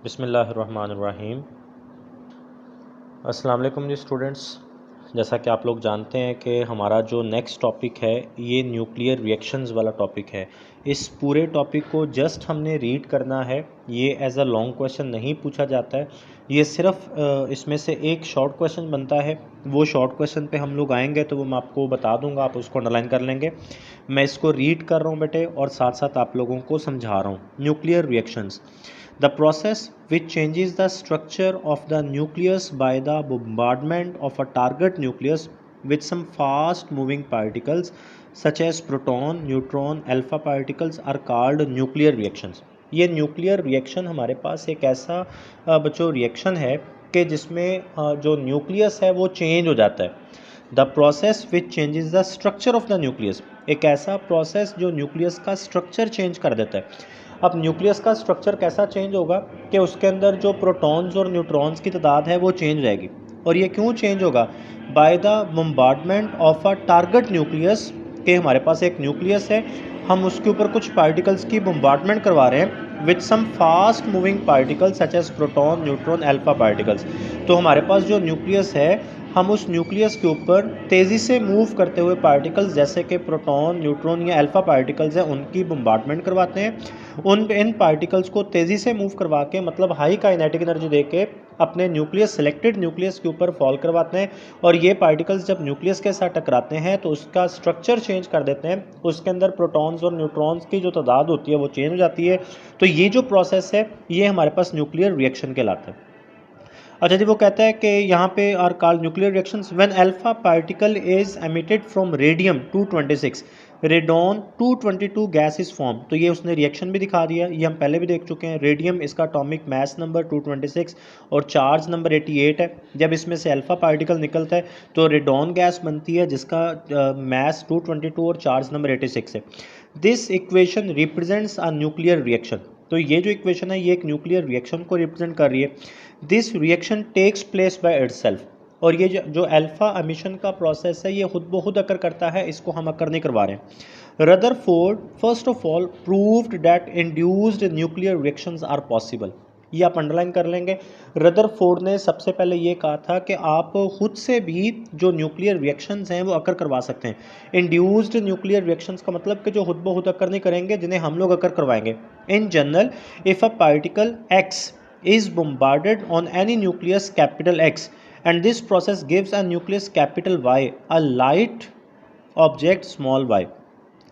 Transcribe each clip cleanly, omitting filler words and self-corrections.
बिस्मिल्लाहिर्रहमानिर्रहीम। अस्सलाम वालेकुम जी स्टूडेंट्स। जैसा कि आप लोग जानते हैं कि हमारा जो नेक्स्ट टॉपिक है ये न्यूक्लियर रिएक्शंस वाला टॉपिक है। इस पूरे टॉपिक को जस्ट हमने रीड करना है, ये एज अ लॉन्ग क्वेश्चन नहीं पूछा जाता है। ये सिर्फ इसमें से एक शॉर्ट क्वेश्चन बनता है। वो शॉर्ट क्वेश्चन पे हम लोग आएंगे तो वो मैं आपको बता दूंगा, आप उसको अंडरलाइन कर लेंगे। मैं इसको रीड कर रहा हूँ बेटे और साथ साथ आप लोगों को समझा रहा हूँ। Nuclear reactions, the process which changes the structure of the nucleus by the bombardment of a target nucleus with some fast moving particles such as proton, neutron, alpha particles are called nuclear reactions। ये nuclear reaction हमारे पास एक ऐसा बच्चों reaction है कि जिसमें जो nucleus है वो चेंज हो जाता है। The process which changes the structure of the nucleus, एक ऐसा प्रोसेस जो न्यूक्लियस का स्ट्रक्चर चेंज कर देता है। अब न्यूक्लियस का स्ट्रक्चर कैसा चेंज होगा कि उसके अंदर जो प्रोटॉन्स और न्यूट्रॉन्स की तादाद है वो चेंज रहेगी। और ये क्यों चेंज होगा? By the bombardment of a target nucleus, के हमारे पास एक न्यूक्लियस है, हम उसके ऊपर कुछ पार्टिकल्स की बम्बार्डमेंट करवा रहे हैं with some fast moving particles such as proton, neutron, alpha particles. तो हमारे पास जो न्यूक्लियस है, हम उस न्यूक्लियस के ऊपर तेज़ी से मूव करते हुए पार्टिकल्स जैसे कि प्रोटॉन, न्यूट्रॉन या अल्फा पार्टिकल्स हैं उनकी बम्बार्डमेंट करवाते हैं। इन पार्टिकल्स को तेज़ी से मूव करवा के, मतलब हाई काइनेटिक एनर्जी दे के अपने न्यूक्लियस, सेलेक्टेड न्यूक्लियस के ऊपर फॉल करवाते हैं। और ये पार्टिकल्स जब न्यूक्लियस के साथ टकराते हैं तो उसका स्ट्रक्चर चेंज कर देते हैं, उसके अंदर प्रोटॉन्स और न्यूट्रॉन्स की जो तादाद होती है वो चेंज हो जाती है। तो ये जो प्रोसेस है ये हमारे पास न्यूक्लियर रिएक्शन कहलाता है। अच्छा जी, वो कहता है कि यहाँ पे are called nuclear reactions when alpha particle is emitted from radium 226, radon 222 gas is form. तो ये उसने रिएक्शन भी दिखा दिया, ये हम पहले भी देख चुके हैं। रेडियम इसका एटॉमिक मास नंबर 226 और चार्ज नंबर 88 है। जब इसमें से अल्फा पार्टिकल निकलता है तो रेडॉन गैस बनती है जिसका मास 222 और चार्ज नंबर 86 है। This equation represents a nuclear reaction. तो ये जो इक्वेशन है ये एक न्यूक्लियर रिएक्शन को रिप्रेजेंट कर रही है। This reaction takes place by itself. और ये जो अल्फा एमिशन का प्रोसेस है ये खुद ब खुद अकर करता है, इसको हम अकर नहीं करवा रहे हैं। Rutherford first of all proved that induced nuclear reactions are possible. ये आप अंडरलाइन कर लेंगे। रदरफोर्ड ने सबसे पहले ये कहा था कि आप खुद से भी जो न्यूक्लियर रिएक्शंस हैं वो अकर करवा सकते हैं। इंड्यूस्ड न्यूक्लियर रिएक्शंस का मतलब कि जो खुद ब खुद अकर नहीं करेंगे, जिन्हें हम लोग अकर करवाएंगे। In general, if a particle x is bombarded on any nucleus capital X and this process gives a nucleus capital Y, a light object small y।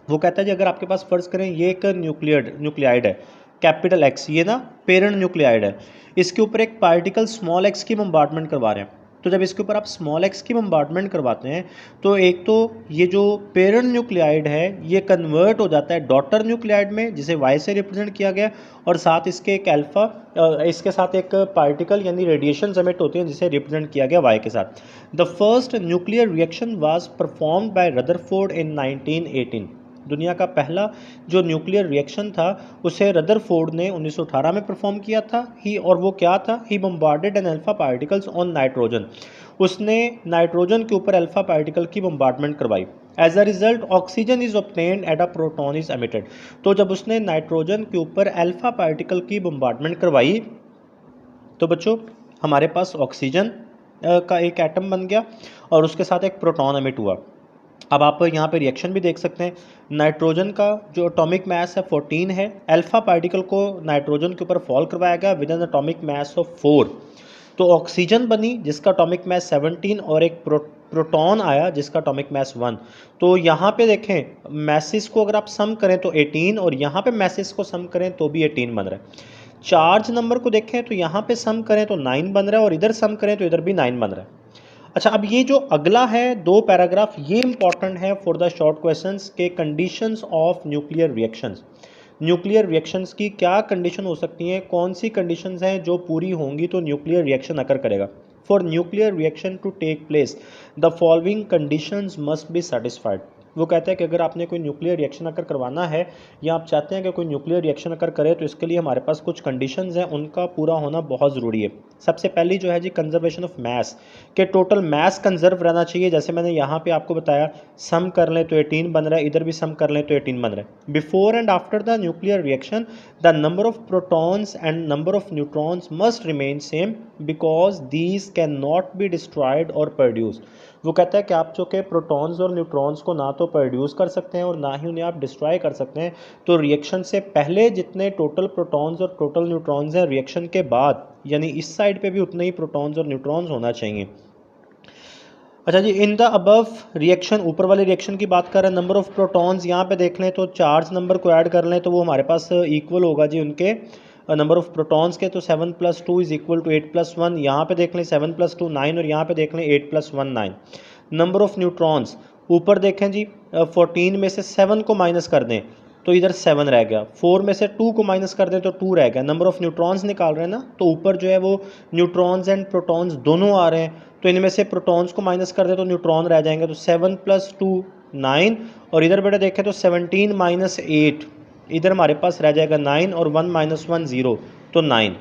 वो कहता है जी अगर आपके पास फर्ज करें ये एक न्यूक्लियाइड है कैपिटल एक्स, ये ना पेरेंट न्यूक्लियाइड है, इसके ऊपर एक पार्टिकल स्मॉल एक्स की बम्बार्डमेंट करवा रहे हैं। तो जब इसके ऊपर आप स्मॉल एक्स की बम्बार्डमेंट करवाते हैं तो एक तो ये जो पेरेंट न्यूक्लियाइड है ये कन्वर्ट हो जाता है डॉटर न्यूक्लियाइड में जिसे वाई से रिप्रेजेंट किया गया, और साथ इसके एक अल्फा, इसके साथ एक पार्टिकल यानी रेडिएशन एमिट होते हैं जिसे रिप्रेजेंट किया गया वाई के साथ। The first nuclear reaction was performed by Rutherford in 1918। दुनिया का पहला जो न्यूक्लियर रिएक्शन था उसे रदरफोर्ड ने 1918 में परफॉर्म किया था ही, और वो क्या था? He bombarded an alpha particles on nitrogen. उसने नाइट्रोजन के ऊपर अल्फा पार्टिकल की बम्बार्डमेंट करवाई। As a result oxygen is obtained at a proton is emitted. तो जब उसने नाइट्रोजन के ऊपर अल्फा पार्टिकल की बम्बार्डमेंट करवाई तो बच्चों हमारे पास ऑक्सीजन का एक एटम बन गया और उसके साथ एक प्रोटॉन एमिट हुआ। अब आप यहाँ पे रिएक्शन भी देख सकते हैं। नाइट्रोजन का जो एटॉमिक मास है 14 है, अल्फा पार्टिकल को नाइट्रोजन के ऊपर फॉल करवाया गया with N atomic mass of 4। तो ऑक्सीजन बनी जिसका एटॉमिक मास 17 और एक प्रोटॉन आया जिसका एटॉमिक मास 1। तो यहाँ पे देखें मैसेस को अगर आप सम करें तो 18 और यहाँ पे मैसेस को सम करें तो भी 18 बन रहा है। चार्ज नंबर को देखें तो यहाँ पे सम करें तो 9 बन रहा है और इधर सम करें तो इधर भी 9 बन रहा है। अच्छा, अब ये जो अगला है 2 पैराग्राफ ये इंपॉर्टेंट है फॉर द शॉर्ट क्वेश्चंस के conditions of nuclear reactions. Nuclear reactions की क्या कंडीशन हो सकती हैं, कौन सी कंडीशंस हैं जो पूरी होंगी तो न्यूक्लियर रिएक्शन अकर करेगा। For nuclear reaction to take place the following conditions must be satisfied. वो कहता है कि अगर आपने कोई न्यूक्लियर रिएक्शन अगर करवाना है या आप चाहते हैं कि कोई न्यूक्लियर रिएक्शन अगर करे तो इसके लिए हमारे पास कुछ कंडीशंस हैं, उनका पूरा होना बहुत ज़रूरी है। सबसे पहली जो है जी कंजर्वेशन ऑफ मैस, कि टोटल मैस कंजर्व रहना चाहिए। जैसे मैंने यहाँ पे आपको बताया सम कर लें तो 18 बन रहा है, इधर भी सम कर लें तो 18 बन रहा है। Before and after the nuclear reaction the number of protons and number of neutrons must remain same because these can not be destroyed और प्रोड्यूस्ड। वो कहता है कि आप जो के प्रोटॉन्स और न्यूट्रॉन्स को ना तो प्रोड्यूस कर सकते हैं और ना ही उन्हें आप डिस्ट्रॉय कर सकते हैं। तो रिएक्शन से पहले जितने टोटल प्रोटॉन्स और टोटल न्यूट्रॉन्स हैं, रिएक्शन के बाद यानी इस साइड पे भी उतने ही प्रोटॉन्स और न्यूट्रॉन्स होना चाहिए। अच्छा जी, इन द अबव रिएक्शन, ऊपर वाले रिएक्शन की बात कर रहे हैं, नंबर ऑफ प्रोटॉन्स यहाँ पे देख लें तो चार्ज नंबर को ऐड कर लें तो वो हमारे पास इक्वल होगा जी उनके नंबर ऑफ प्रोटॉन्स के। तो 7 + 2 इज इक्वल टू 8 + 1। यहाँ पे देख लें 7 + 2 9 और यहाँ पे देख लें 8 + 1 9। नंबर ऑफ न्यूट्रॉन्स ऊपर देखें जी 14 में से 7 को माइनस कर दें तो इधर 7 रह गया, 4 में से 2 को माइनस कर दें तो 2 रह गया। नंबर ऑफ न्यूट्रॉन्स निकाल रहे हैं ना, तो ऊपर जो है वो न्यूट्रॉन्स एंड प्रोटॉन्स दोनों आ रहे हैं, तो इनमें से प्रोटॉन्स को माइनस कर दें तो न्यूट्रॉन रह जाएंगे। तो 7 + 2 9 और इधर बेटा देखें तो 17 - 8, इधर हमारे पास रह जाएगा 9 और 1 - 1 0, तो 9।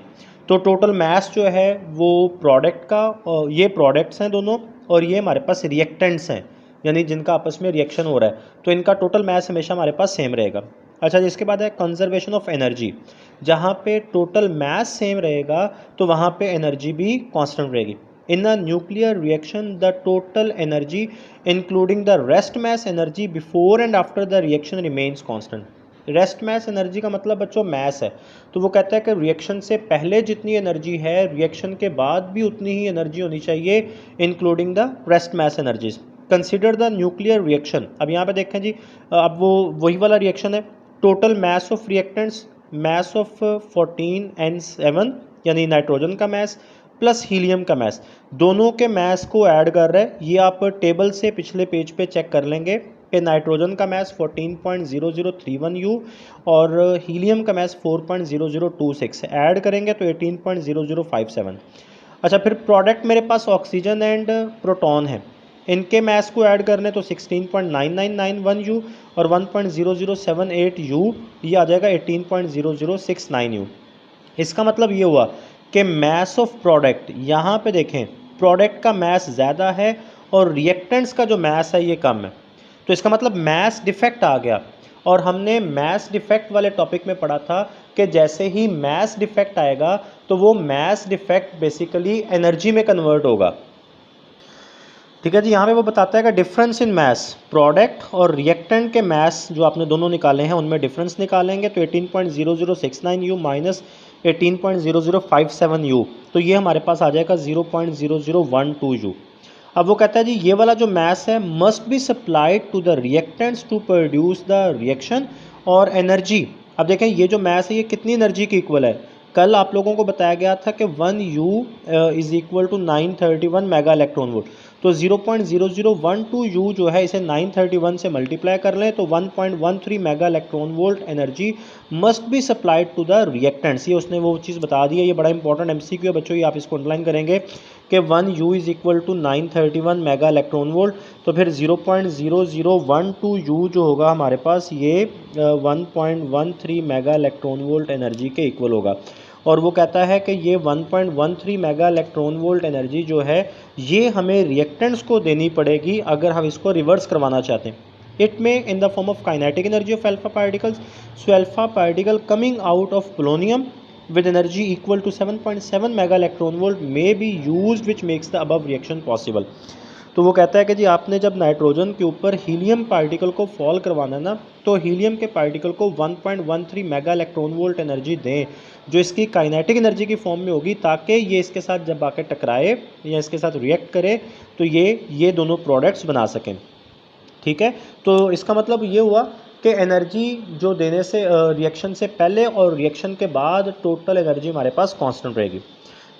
तो टोटल मैस जो है वो प्रोडक्ट का, ये प्रोडक्ट्स हैं दोनों और ये हमारे पास रिएक्टेंट्स हैं यानी जिनका आपस में रिएक्शन हो रहा है, तो इनका टोटल मैस हमेशा हमारे पास सेम रहेगा। अच्छा, जिसके बाद है कंजर्वेशन ऑफ एनर्जी। जहाँ पे टोटल मैस सेम रहेगा तो वहाँ पे एनर्जी भी कांस्टेंट रहेगी। In a nuclear reaction the total energy including the rest mass energy before and after the reaction remains constant. Rest mass energy का मतलब बच्चों मैस है, तो वो कहता है कि रिएक्शन से पहले जितनी एनर्जी है रिएक्शन के बाद भी उतनी ही एनर्जी होनी चाहिए including the rest mass energies. Consider the nuclear reaction. अब यहाँ पे देखें जी, अब वो वही वाला रिएक्शन है। Total mass of reactants, mass of 14N7 यानी नाइट्रोजन का मैस प्लस हीलियम का मैस, दोनों के मैस को ऐड कर रहा है। ये आप टेबल से पिछले पेज पे चेक कर लेंगे कि नाइट्रोजन का मैस 14.0031 U और हीलियम का मैस 4.0026, ऐड करेंगे तो 18.0057। अच्छा, फिर प्रोडक्ट मेरे पास ऑक्सीजन एंड प्रोटॉन है, इनके मैस को ऐड करने तो 16.9991 U और 1.0078 U, ये आ जाएगा 18.0069 U। इसका मतलब ये हुआ कि मैस ऑफ प्रोडक्ट, यहाँ पे देखें प्रोडक्ट का मैस ज़्यादा है और रिएक्टेंट्स का जो मैस है ये कम है, तो इसका मतलब मैस डिफेक्ट आ गया। और हमने मैस डिफेक्ट वाले टॉपिक में पढ़ा था कि जैसे ही मैस डिफेक्ट आएगा तो वो मैस डिफेक्ट बेसिकली एनर्जी में कन्वर्ट होगा। ठीक है जी, यहाँ पे वो बताता है कि डिफरेंस इन मैस, प्रोडक्ट और रिएक्टेंट के मैस जो आपने दोनों निकाले हैं उनमें डिफरेंस निकालेंगे तो 18.0069 U माइनस 18.0057 U, तो ये हमारे पास आ जाएगा 0.0012 U। अब वो कहता है जी ये वाला जो मैस है must be supplied to the reactants to produce the reaction और एनर्जी। अब देखें ये जो मैस है ये कितनी एनर्जी के इक्वल है। कल आप लोगों को बताया गया था कि 1 U is equal to 931 mega electron volt, तो 0.0012 U जो है इसे 931 से मल्टीप्लाई कर लें तो 1.13 mega electron volt energy must be supplied to the reactants. ये उसने वो चीज़ बता दी है, ये बड़ा इंपॉर्टेंट MCQ है बच्चों, ये आप इसको अंडरलाइन करेंगे कि 1 U is equal to 931 mega electron volt, तो फिर 0.0012 U जो होगा हमारे पास ये 1.13 मेगा इलेक्ट्रॉन वोल्ट एनर्जी के इक्वल होगा। और वो कहता है कि ये 1.13 मेगा इलेक्ट्रॉन वोल्ट एनर्जी जो है ये हमें रिएक्टेंट्स को देनी पड़ेगी अगर हम इसको रिवर्स करवाना चाहते हैं। इट में in the form of kinetic energy of alpha particles, so alpha particle coming out of polonium with energy equal to 7.7 mega electron volt may be used which makes the above reaction possible। तो वो कहता है कि जी आपने जब nitrogen के ऊपर helium particle को फॉल करवाना ना, तो हीलियम के पार्टिकल को 1.13 मेगा इलेक्ट्रॉन वोल्ट एनर्जी दें जो इसकी काइनेटिक एनर्जी की फॉर्म में होगी, ताकि ये इसके साथ जब आकर टकराए या इसके साथ रिएक्ट करे तो ये दोनों प्रोडक्ट्स बना सकें। ठीक है, तो इसका मतलब ये हुआ कि एनर्जी जो देने से रिएक्शन से पहले और रिएक्शन के बाद टोटल एनर्जी हमारे पास कांस्टेंट रहेगी।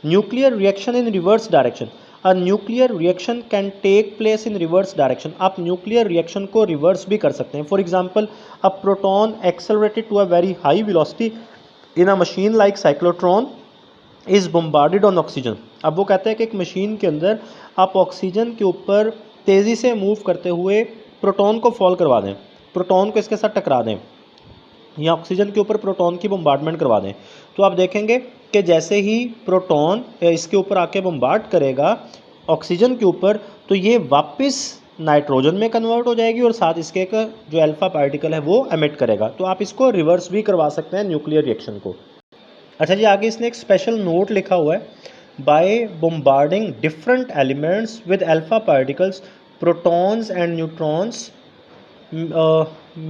Nuclear reaction in reverse direction, a nuclear reaction can take place in reverse direction. आप न्यूक्लियर रिएक्शन को रिवर्स भी कर सकते हैं। For example, a proton accelerated to a very high velocity in a machine like cyclotron is bombarded on oxygen. अब वो कहते हैं कि एक मशीन के अंदर आप ऑक्सीजन के ऊपर तेज़ी से मूव करते हुए प्रोटॉन को फॉल करवा दें, प्रोटॉन को इसके साथ टकरा दें या ऑक्सीजन के ऊपर प्रोटॉन की बम्बार्डमेंट करवा दें, तो आप देखेंगे कि जैसे ही प्रोटॉन इसके ऊपर आके बम्बार्ड करेगा ऑक्सीजन के ऊपर, तो ये वापस नाइट्रोजन में कन्वर्ट हो जाएगी और साथ इसके एक जो अल्फा पार्टिकल है वो एमिट करेगा। तो आप इसको रिवर्स भी करवा सकते हैं न्यूक्लियर रिएक्शन को। अच्छा जी, आगे इसने एक स्पेशल नोट लिखा हुआ है, by bombarding different elements with alpha particles, protons and neutrons,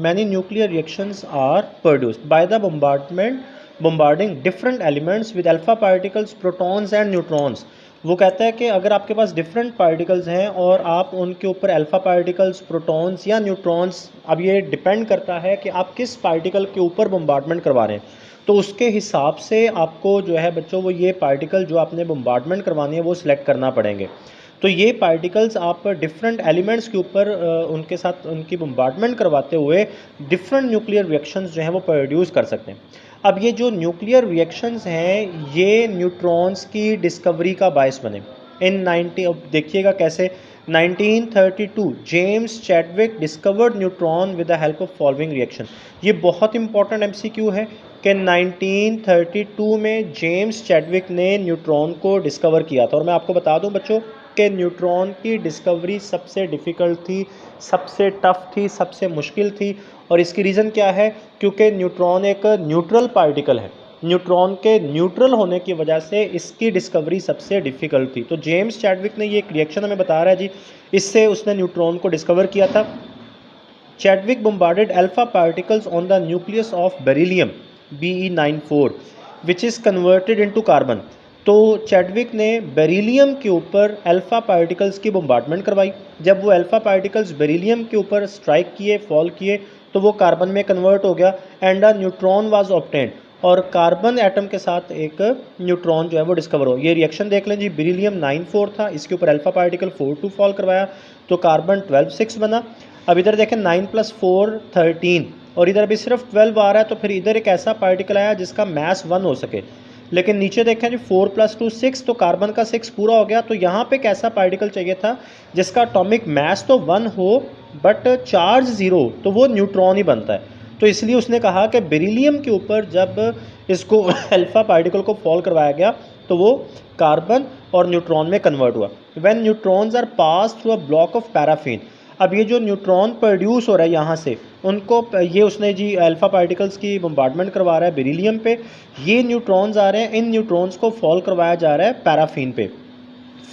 many nuclear reactions are produced by the bombarding different elements with alpha particles, protons and neutrons। वो कहता है कि अगर आपके पास डिफरेंट पार्टिकल्स हैं और आप उनके ऊपर अल्फ़ा पार्टिकल्स, प्रोटॉन्स या न्यूट्रॉन्स, अब ये डिपेंड करता है कि आप किस पार्टिकल के ऊपर बम्बार्डमेंट करवा रहे हैं, तो उसके हिसाब से आपको जो है बच्चों वो ये पार्टिकल जो आपने बम्बार्डमेंट करवानी है वो सिलेक्ट करना पड़ेंगे। तो ये पार्टिकल्स आप डिफरेंट एलिमेंट्स के ऊपर उनके साथ उनकी बम्बार्डमेंट करवाते हुए डिफरेंट न्यूक्लियर रिएक्शंस जो हैं वो प्रोड्यूस कर सकते हैं। अब ये जो न्यूक्लियर रिएक्शंस हैं ये न्यूट्रॉन्स की डिस्कवरी का बायस बने। अब देखिएगा कैसे, 1932 James Chadwick discovered neutron with the help of following reaction. ये बहुत इंपॉर्टेंट एमसीक्यू है कि 1932 में जेम्स चैडविक ने न्यूट्रॉन को डिस्कवर किया था। और मैं आपको बता दूं बच्चों कि न्यूट्रॉन की डिस्कवरी सबसे डिफ़िकल्ट थी, सबसे टफ थी, सबसे मुश्किल थी। और इसकी रीज़न क्या है, क्योंकि न्यूट्रॉन एक न्यूट्रल पार्टिकल है, न्यूट्रॉन के न्यूट्रल होने की वजह से इसकी डिस्कवरी सबसे डिफ़िकल्ट थी। तो जेम्स चैडविक ने ये एक रिएक्शन हमें बता रहा है जी, इससे उसने न्यूट्रॉन को डिस्कवर किया था। Chadwick bombarded alpha particles on the nucleus of beryllium Be94 which is converted into carbon. तो चैडविक ने बेरिलियम के ऊपर अल्फ़ा पार्टिकल्स की बम्बार्डमेंट करवाई। जब वो अल्फ़ा पार्टिकल्स बेरिलियम के ऊपर स्ट्राइक किए, फॉल किए, तो वो कार्बन में कन्वर्ट हो गया and a neutron was obtained. और कार्बन एटम के साथ एक न्यूट्रॉन जो है वो डिस्कवर हो। ये रिएक्शन देख लें जी, बेरिलियम 94 था, इसके ऊपर अल्फ़ा पार्टिकल 42 फॉल करवाया तो कार्बन 12 6 बना। अब इधर देखें 9 + 4 13 और इधर भी सिर्फ 12 आ रहा है, तो फिर इधर एक ऐसा पार्टिकल आया जिसका मास 1 हो सके। लेकिन नीचे देखें जी 4 + 2 6, तो कार्बन का 6 पूरा हो गया। तो यहाँ पे एक ऐसा पार्टिकल चाहिए था जिसका एटॉमिक मास तो 1 हो बट चार्ज 0, तो वो न्यूट्रॉन ही बनता है। तो इसलिए उसने कहा कि बेरिलियम के ऊपर जब इसको अल्फ़ा पार्टिकल को फॉल करवाया गया तो वो कार्बन और न्यूट्रॉन में कन्वर्ट हुआ। When neutrons are pass through a block of paraffin. अब ये जो न्यूट्रॉन प्रोड्यूस हो रहा है यहाँ से, उनको ये उसने जी अल्फ़ा पार्टिकल्स की बम्बार्डमेंट करवा रहा है बेरिलियम पे, ये न्यूट्रॉन्स आ रहे हैं, इन न्यूट्रॉन्स को फॉल करवाया जा रहा है पैराफिन पे।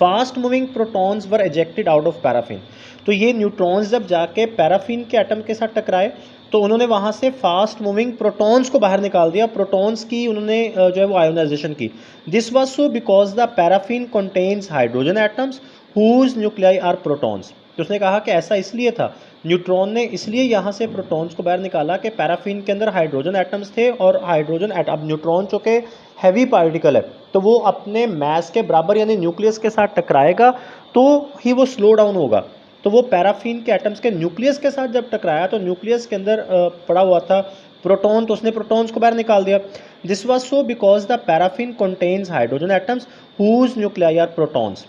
Fast moving protons were ejected out of paraffin. तो ये न्यूट्रॉन्स जब जाके पैराफिन के एटम के साथ टकराए तो उन्होंने वहाँ से फास्ट मूविंग प्रोटॉन्स को बाहर निकाल दिया, प्रोटॉन्स की उन्होंने जो है वो आयोनाइजेशन की। This was so because the paraffin contains hydrogen atoms whose nuclei are protons. तो उसने कहा कि ऐसा इसलिए था, न्यूट्रॉन ने इसलिए यहाँ से प्रोटॉन्स को बाहर निकाला कि पैराफिन के अंदर हाइड्रोजन एटम्स थे और हाइड्रोजन अब न्यूट्रॉन चूँकि हैवी पार्टिकल है तो वो अपने मास के बराबर यानी न्यूक्लियस के साथ टकराएगा तो ही वो स्लो डाउन होगा। तो वो पैराफिन के एटम्स के न्यूक्लियस के साथ जब टकराया तो न्यूक्लियस के अंदर पड़ा हुआ था प्रोटॉन, तो उसने प्रोटॉन्स को बाहर निकाल दिया। This was so because the paraffin contains hydrogen atoms whose nuclei are protons.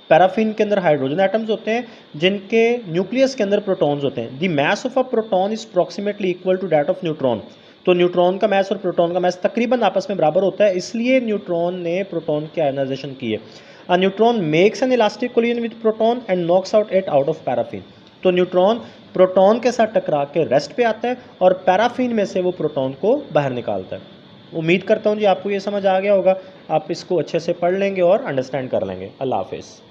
Paraffin के अंदर हाइड्रोजन एटम्स होते हैं जिनके न्यूक्लियस के अंदर प्रोटॉन्स होते हैं। The mass of a proton is approximately equal to that of neutron. तो न्यूट्रॉन का मास और प्रोटॉन का मास तकरीबन आपस में बराबर होता है, इसलिए न्यूट्रॉन ने प्रोटॉन की आयोनाइजेशन की है। A neutron makes an elastic collision with proton and knocks out it out of paraffin. तो न्यूट्रॉन प्रोटॉन के साथ टकरा के रेस्ट पे आता है और पैराफिन में से वो प्रोटॉन को बाहर निकालता है। उम्मीद करता हूँ जी आपको ये समझ आ गया होगा, आप इसको अच्छे से पढ़ लेंगे और अंडरस्टैंड कर लेंगे। अल्लाह हाफिज़।